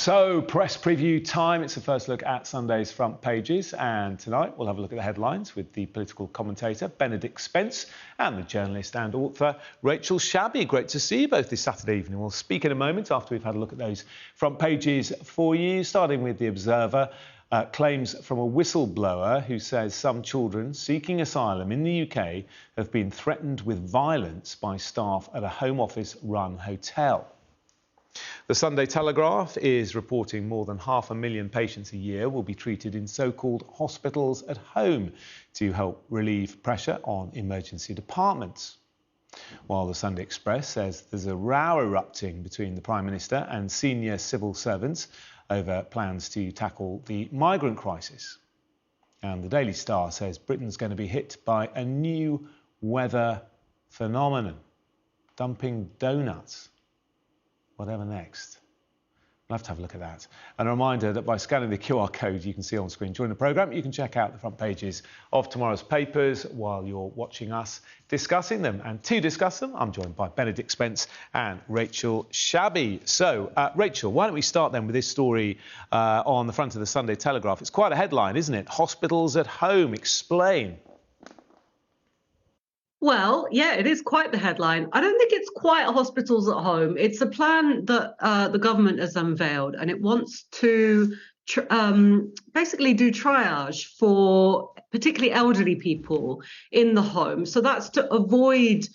So, press preview time. It's the first look at Sunday's front pages, and tonight we'll have a look at the headlines with the political commentator Benedict Spence and the journalist and author Rachel Shabby. Great to see you both this Saturday evening. We'll speak in a moment after we've had a look at those front pages for you, starting with The Observer. Claims from a whistleblower who says some children seeking asylum in the UK have been threatened with violence by staff at a Home Office-run hotel. The Sunday Telegraph is reporting more than 500,000 patients a year will be treated in so-called hospitals at home to help relieve pressure on emergency departments. While the Sunday Express says there's a row erupting between the Prime Minister and senior civil servants over plans to tackle the migrant crisis. And the Daily Star says Britain's going to be hit by a new weather phenomenon, dumping donuts. Whatever next. We'll have to have a look at that. And a reminder that by scanning the QR code you can see on screen during the programme, you can check out the front pages of tomorrow's papers while you're watching us discussing them. And to discuss them, I'm joined by Benedict Spence and Rachel Shabby. So, Rachel, why don't we start then with this story on the front of the Sunday Telegraph. It's quite a headline, isn't it? Hospitals at home. Explain. Well, yeah, it is quite the headline. I don't think it's quite hospitals at home. It's a plan that the government has unveiled, and it wants to basically do triage for particularly elderly people in the home. So that's to avoid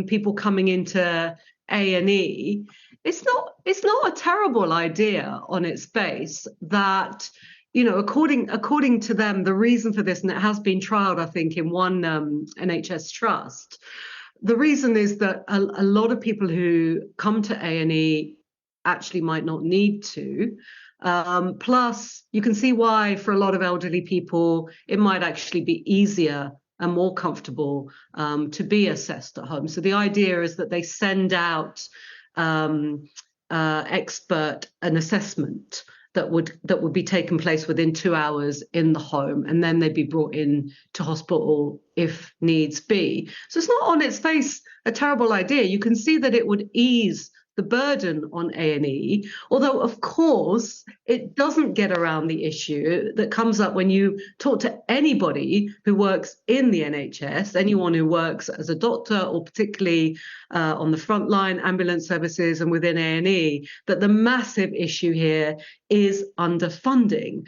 people coming into A&E. It's not a terrible idea on its face that, you know, according to them, the reason for this, and it has been trialled, I think, in one NHS trust, the reason is that a lot of people who come to A&E actually might not need to. Plus, you can see why for a lot of elderly people, it might actually be easier and more comfortable to be assessed at home. So the idea is that they send out an assessment that would be taking place within 2 hours in the home, and then they'd be brought in to hospital if needs be. So it's not on its face a terrible idea. You can see that it would ease the burden on A&E, although of course it doesn't get around the issue that comes up when you talk to anybody who works in the NHS, anyone who works as a doctor or particularly on the front line, ambulance services and within A&E, that the massive issue here is underfunding,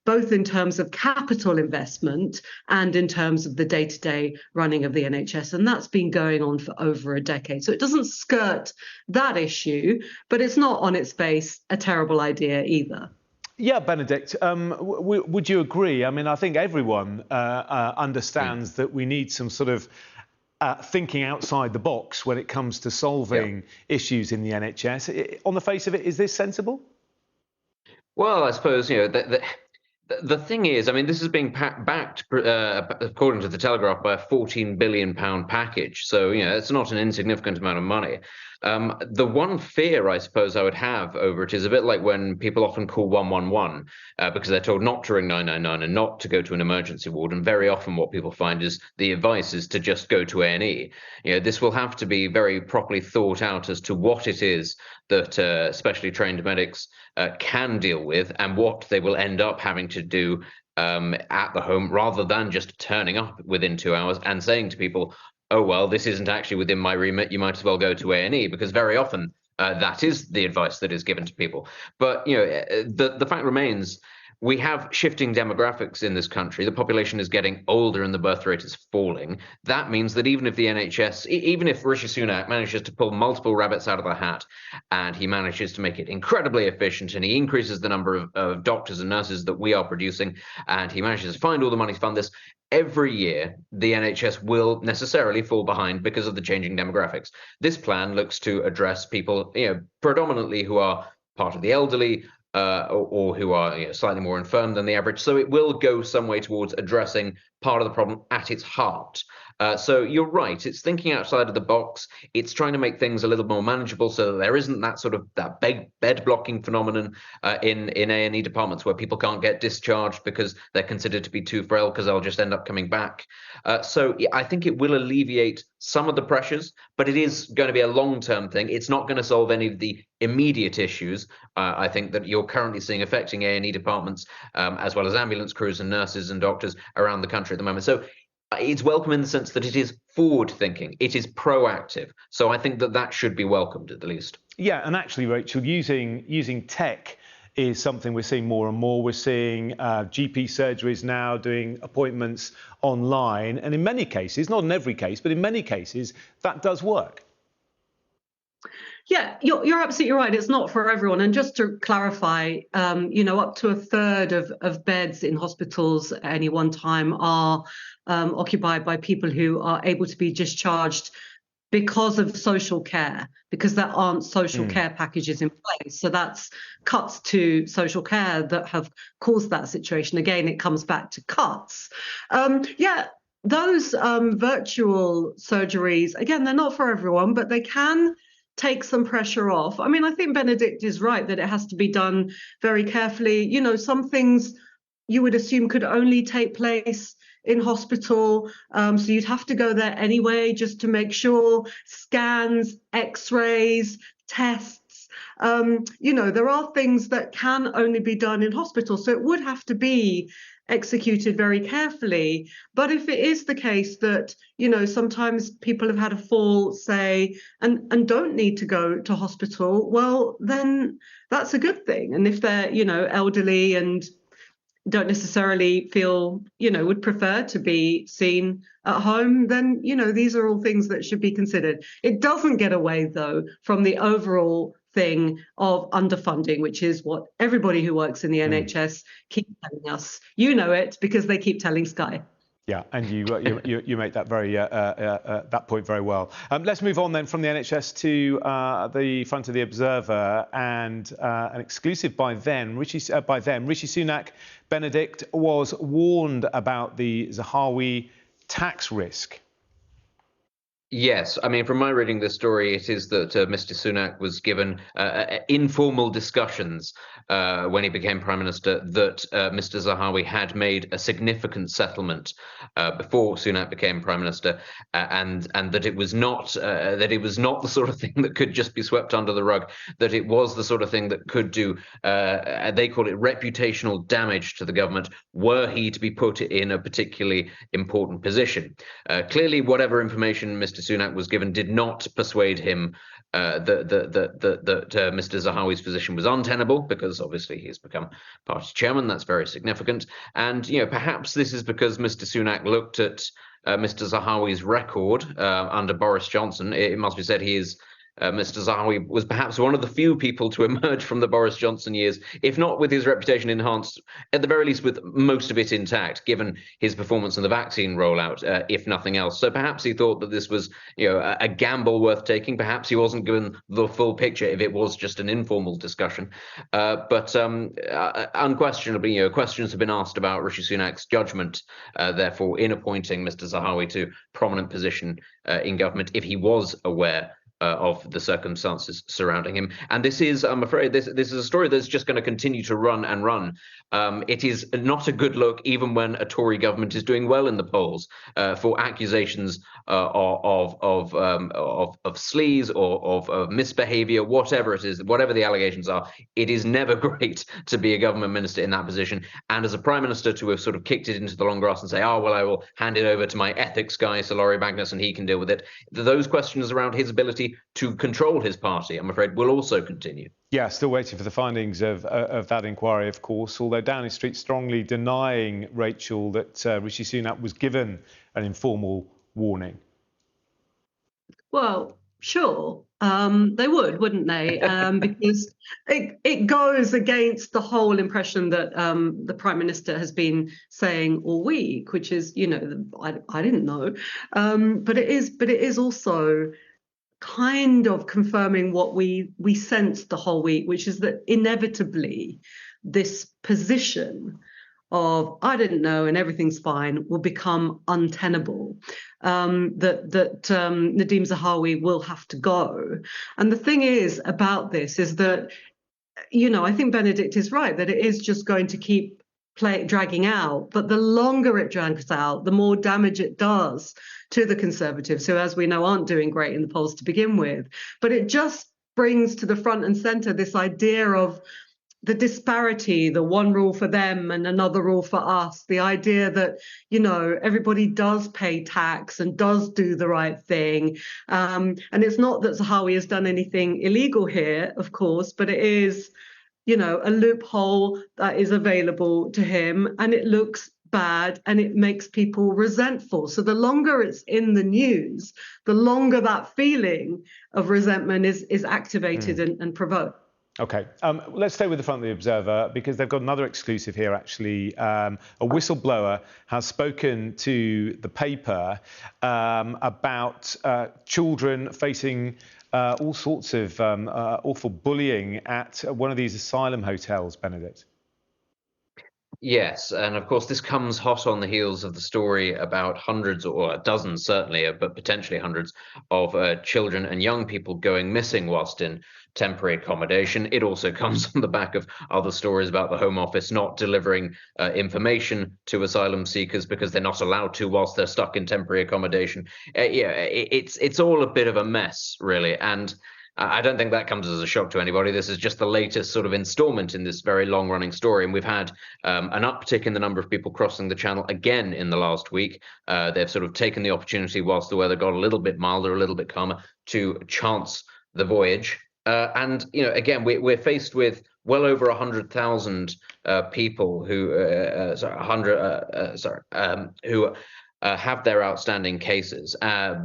both in terms of capital investment and in terms of the day-to-day running of the NHS. And that's been going on for over a decade. So it doesn't skirt that issue, but it's not on its face a terrible idea either. Yeah, Benedict, would you agree? I mean, I think everyone understands that we need some sort of thinking outside the box when it comes to solving issues in the NHS. On the face of it, is this sensible? Well, I suppose, you know, the thing is, I mean, this is being backed, according to the Telegraph, by a £14 billion package. So, you know, it's not an insignificant amount of money. The one fear, I suppose, I would have over it is a bit like when people often call 111 because they're told not to ring 999 and not to go to an emergency ward. And very often what people find is the advice is to just go to A&E. You know, this will have to be very properly thought out as to what it is that specially trained medics can deal with and what they will end up having to do at the home, rather than just turning up within 2 hours and saying to people, oh, well, this isn't actually within my remit, you might as well go to A&E, because very often that is the advice that is given to people. But, you know, the fact remains, we have shifting demographics in this country. The population is getting older and the birth rate is falling. That means that even if the NHS, even if Rishi Sunak manages to pull multiple rabbits out of the hat and he manages to make it incredibly efficient and he increases the number of doctors and nurses that we are producing and he manages to find all the money to fund this, every year the NHS will necessarily fall behind because of the changing demographics. This plan looks to address people, you know, predominantly who are part of the elderly, or who are, you know, slightly more infirm than the average. So it will go some way towards addressing part of the problem at its heart. So you're right. It's thinking outside of the box. It's trying to make things a little more manageable so that there isn't that sort of that bed blocking phenomenon in A&E departments where people can't get discharged because they're considered to be too frail because they'll just end up coming back. So I think it will alleviate some of the pressures, but it is going to be a long-term thing. It's not going to solve any of the immediate issues, I think, that you're currently seeing affecting A&E departments, as well as ambulance crews and nurses and doctors around the country at the moment. So it's welcome in the sense that it is forward thinking, it is proactive. So I think that that should be welcomed at the least. Yeah, and actually, Rachel, using tech is something we're seeing more and more. We're seeing GP surgeries now doing appointments online, and in many cases, not in every case, but in many cases, that does work. Yeah, you're absolutely right. It's not for everyone. And just to clarify, up to a third of beds in hospitals at any one time are occupied by people who are able to be discharged because of social care, because there aren't social care packages in place. So that's cuts to social care that have caused that situation. Again, it comes back to cuts. Those virtual surgeries, again, they're not for everyone, but they can take some pressure off. I mean, I think Benedict is right that it has to be done very carefully. Some things you would assume could only take place in hospital. So you'd have to go there anyway, just to make sure. Scans, x-rays, tests. There are things that can only be done in hospital. So it would have to be executed very carefully. But if it is the case that, sometimes people have had a fall, say, and don't need to go to hospital, well, then that's a good thing. And if they're, elderly and don't necessarily feel, would prefer to be seen at home, then, these are all things that should be considered. It doesn't get away, though, from the overall thing of underfunding, which is what everybody who works in the NHS keeps telling us. You know it because they keep telling Sky. Yeah, and you make that that point very well. Let's move on then from the NHS to the front of the Observer and an exclusive by them. Rishi Sunak, Benedict, was warned about the Zahawi tax risk. Yes, I mean, from my reading the story, it is that Mr. Sunak was given informal discussions when he became Prime Minister that Mr. Zahawi had made a significant settlement before Sunak became Prime Minister, and that it was not the sort of thing that could just be swept under the rug. That it was the sort of thing that could do they call it reputational damage to the government were he to be put in a particularly important position. Clearly, whatever information Mr. Sunak was given did not persuade him that Mr. Zahawi's position was untenable, because obviously he's become party chairman. That's very significant. And, perhaps this is because Mr. Sunak looked at Mr. Zahawi's record under Boris Johnson. It must be said he is Mr. Zahawi was perhaps one of the few people to emerge from the Boris Johnson years, if not with his reputation enhanced, at the very least with most of it intact, given his performance in the vaccine rollout, if nothing else. So perhaps he thought that this was, a gamble worth taking. Perhaps he wasn't given the full picture if it was just an informal discussion. But unquestionably, questions have been asked about Rishi Sunak's judgment, therefore, in appointing Mr. Zahawi to prominent position in government, if he was aware of the circumstances surrounding him. And this is, I'm afraid, this is a story that's just going to continue to run and run. It is not a good look, even when a Tory government is doing well in the polls, for accusations of sleaze or of misbehaviour, whatever it is, whatever the allegations are. It is never great to be a government minister in that position, and as a prime minister to have sort of kicked it into the long grass and say, oh well, I will hand it over to my ethics guy, Sir Laurie Magnus, and he can deal with it. Those questions around his ability to control his party, I'm afraid, will also continue. Yeah, still waiting for the findings of that inquiry, of course, although Downing Street strongly denying, Rachel, that Rishi Sunak was given an informal warning. Well, sure, they would, wouldn't they? Because it goes against the whole impression that the Prime Minister has been saying all week, which is, I didn't know, but it is also kind of confirming what we sensed the whole week, which is that inevitably this position of I didn't know and everything's fine will become untenable. Nadeem Zahawi will have to go. And the thing is about this is that, I think Benedict is right that it is just going to keep dragging out. But the longer it drags out, the more damage it does to the Conservatives, who, as we know, aren't doing great in the polls to begin with. But it just brings to the front and center this idea of the disparity, the one rule for them and another rule for us, the idea that, everybody does pay tax and does do the right thing. And it's not that Zahawi has done anything illegal here, of course, but it is, a loophole that is available to him, and it looks bad and it makes people resentful. So the longer it's in the news, the longer that feeling of resentment is activated and provoked. OK, let's stay with the front of the Observer, because they've got another exclusive here, actually. A whistleblower has spoken to the paper about children facing all sorts of awful bullying at one of these asylum hotels, Benedict. Yes, and of course this comes hot on the heels of the story about hundreds, or dozens certainly, but potentially hundreds of children and young people going missing whilst in temporary accommodation. It also comes on the back of other stories about the Home Office not delivering information to asylum seekers because they're not allowed to whilst they're stuck in temporary accommodation. It's all a bit of a mess, really, and I don't think that comes as a shock to anybody. This is just the latest sort of installment in this very long-running story, and we've had an uptick in the number of people crossing the channel again in the last week. They've sort of taken the opportunity, whilst the weather got a little bit milder, a little bit calmer, to chance the voyage. And again, we're faced with well over 100,000 people who have their outstanding cases,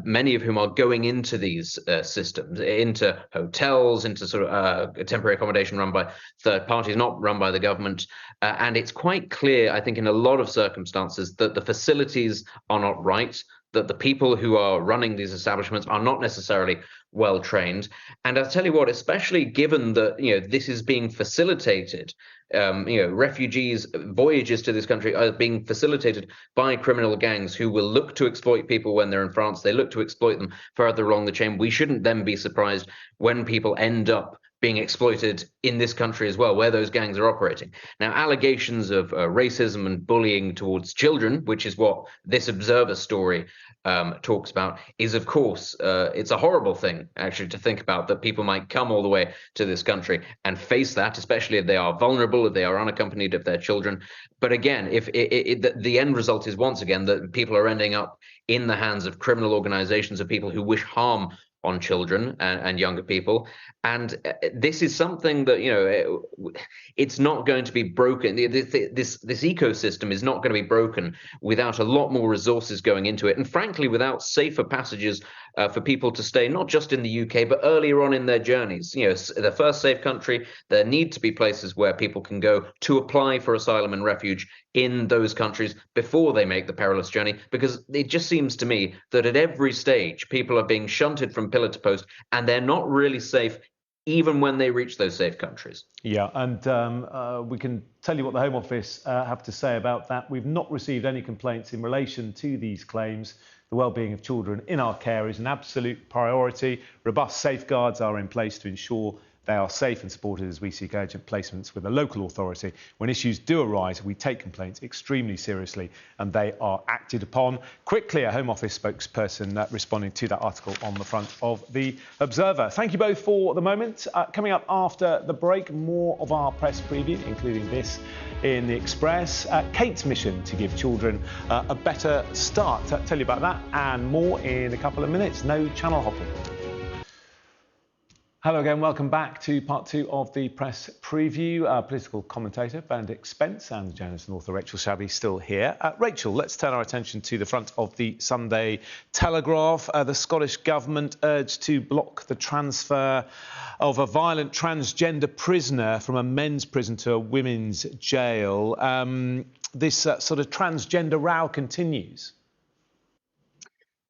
many of whom are going into these systems, into hotels, into sort of temporary accommodation run by third parties, not run by the government. And it's quite clear, I think, in a lot of circumstances that the facilities are not right, that the people who are running these establishments are not necessarily well trained. And I'll tell you what, especially given that this is being facilitated, refugees' voyages to this country are being facilitated by criminal gangs who will look to exploit people when they're in France. They look to exploit them further along the chain. We shouldn't then be surprised when people end up being exploited in this country as well, where those gangs are operating. Now, allegations of racism and bullying towards children, which is what this Observer story talks about, is, of course, it's a horrible thing, actually, to think about, that people might come all the way to this country and face that, especially if they are vulnerable, if they are unaccompanied, if they're children. But again, if the end result is, once again, that people are ending up in the hands of criminal organizations, of people who wish harm on children and younger people. And this is something that, it's not going to be broken. This ecosystem is not going to be broken without a lot more resources going into it. And frankly, without safer passages for people to stay, not just in the UK, but earlier on in their journeys. The first safe country, there need to be places where people can go to apply for asylum and refuge in those countries before they make the perilous journey, because it just seems to me that at every stage, people are being shunted from pillar to post, and they're not really safe even when they reach those safe countries. Yeah, and we can tell you what the Home Office have to say about that. We've not received any complaints in relation to these claims. The well-being of children in our care is an absolute priority. Robust safeguards are in place to ensure they are safe and supported as we seek urgent placements with a local authority. When issues do arise, we take complaints extremely seriously and they are acted upon. Quickly, a Home Office spokesperson responding to that article on the front of the Observer. Thank you both for the moment. Coming up after the break, more of our press preview, including this in the Express. Kate's mission to give children a better start. Tell you about that and more in a couple of minutes. No channel hopping. Hello again, welcome back to part two of the press preview. Political commentator Benedict Spence and the journalist and author Rachel Shabby still here. Rachel, let's turn our attention to the front of the Sunday Telegraph. The Scottish Government urged to block the transfer of a violent transgender prisoner from a men's prison to a women's jail. This sort of transgender row continues.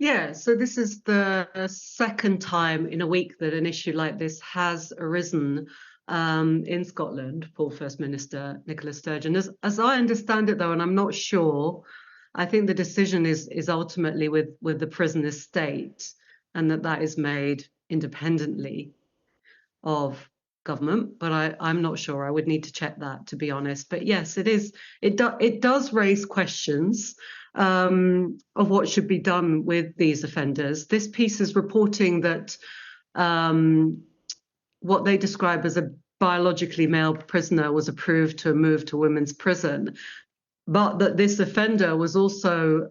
Yeah, so this is the second time in a week that an issue like this has arisen. in Scotland for First Minister Nicola Sturgeon. As I understand it, though, and I'm not sure, I think the decision is ultimately with the prison estate, and that is made independently of government. But I'm not sure. I would need to check that, to be honest. But yes, it is. It does raise questions of what should be done with these offenders. This piece is reporting that what they describe as a biologically male prisoner was approved to move to women's prison, but that this offender was also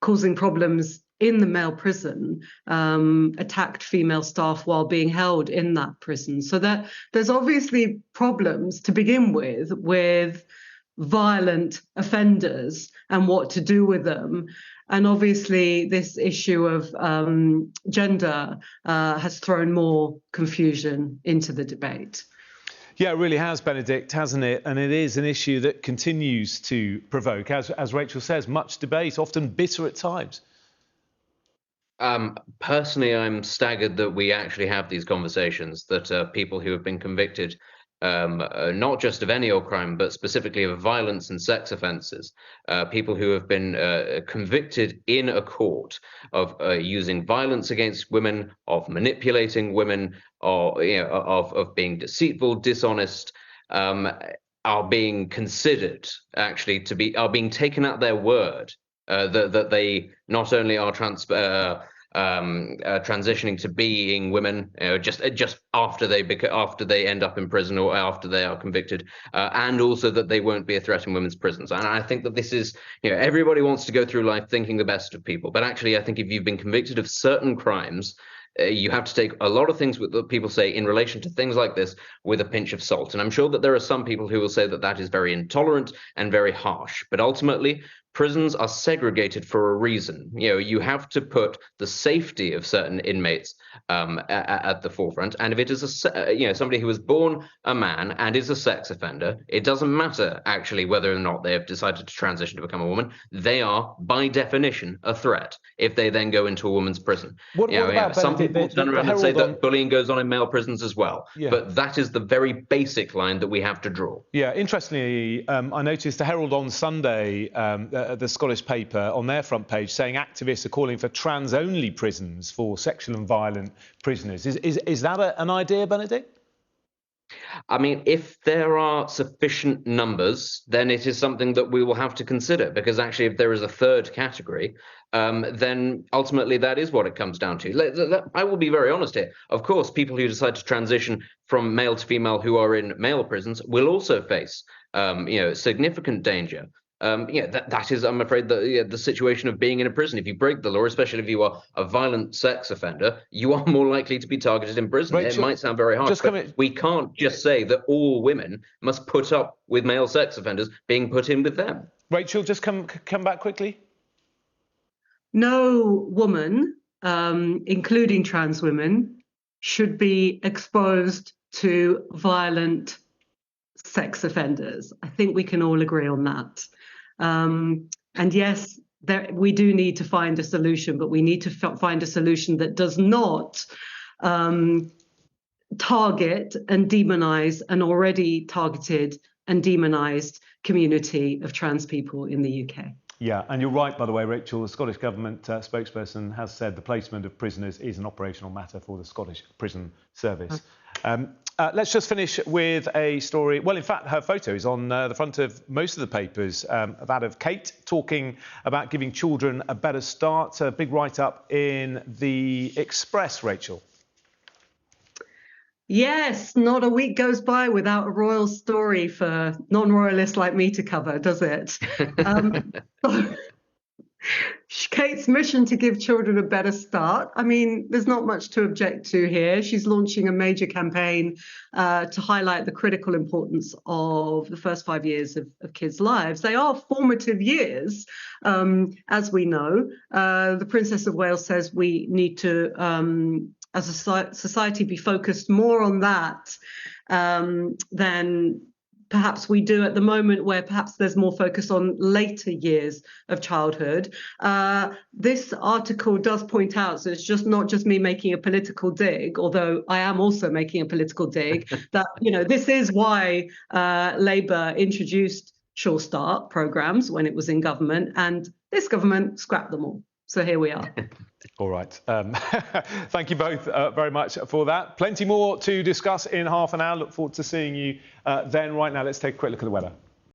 causing problems in the male prison, attacked female staff while being held in that prison. So that there's obviously problems to begin with violent offenders and what to do with them. And obviously this issue of gender has thrown more confusion into the debate. Yeah, it really has, Benedict, hasn't it? And it is an issue that continues to provoke, as Rachel says, much debate, often bitter at times. Personally, I'm staggered that we actually have these conversations, that people who have been convicted not just of any old crime, but specifically of violence and sex offences, people who have been convicted in a court of using violence against women, of manipulating women, or of being deceitful, dishonest, are being considered actually are being taken at their word that they not only are transitioning to being women, just after they end up in prison or after they are convicted, and also that they won't be a threat in women's prisons. And I think that this is, everybody wants to go through life thinking the best of people, but actually I think if you've been convicted of certain crimes, you have to take a lot of things that people say in relation to things like this with a pinch of salt. And I'm sure that there are some people who will say that that is very intolerant and very harsh. But ultimately, prisons are segregated for a reason. You have to put the safety of certain inmates at the forefront. And if it is somebody who was born a man and is a sex offender, it doesn't matter actually whether or not they have decided to transition to become a woman. They are, by definition, a threat if they then go into a woman's prison. What about some people turn around and say that bullying goes on in male prisons as well. Yeah. But that is the very basic line that we have to draw. Yeah, interestingly, I noticed the Herald on Sunday, the Scottish paper, on their front page, saying activists are calling for trans-only prisons for sexual and violent prisoners. Is that an idea, Benedict? I mean, if there are sufficient numbers, then it is something that we will have to consider, because actually if there is a third category, then ultimately that is what it comes down to. I will be very honest here. Of course, people who decide to transition from male to female who are in male prisons will also face significant danger. That is, I'm afraid, the situation of being in a prison. If you break the law, especially if you are a violent sex offender, you are more likely to be targeted in prison. Rachel, it might sound very harsh, but we can't just say that all women must put up with male sex offenders being put in with them. Rachel, just come back quickly. No woman, including trans women, should be exposed to violent sex offenders. I think we can all agree on that. And yes, we do need to find a solution, but we need to find a solution that does not target and demonize an already targeted and demonized community of trans people in the UK. Yeah, and you're right, by the way, Rachel. The Scottish Government spokesperson has said the placement of prisoners is an operational matter for the Scottish Prison Service. Let's just finish with a story. Well, in fact, her photo is on the front of most of the papers, that of Kate talking about giving children a better start. A big write-up in the Express, Rachel. Yes, not a week goes by without a royal story for non-royalists like me to cover, does it? Kate's mission to give children a better start. I mean, there's not much to object to here. She's launching a major campaign to highlight the critical importance of the first 5 years of kids' lives. They are formative years, as we know. The Princess of Wales says we need to, as a society, be focused more on that than perhaps we do at the moment, where perhaps there's more focus on later years of childhood. This article does point out, so it's just not just me making a political dig, although I am also making a political dig, that, you know, this is why Labour introduced Sure Start programmes when it was in government, and this government scrapped them all. So here we are. All right. Thank you both very much for that. Plenty more to discuss in half an hour. Look forward to seeing you then. Right now, let's take a quick look at the weather.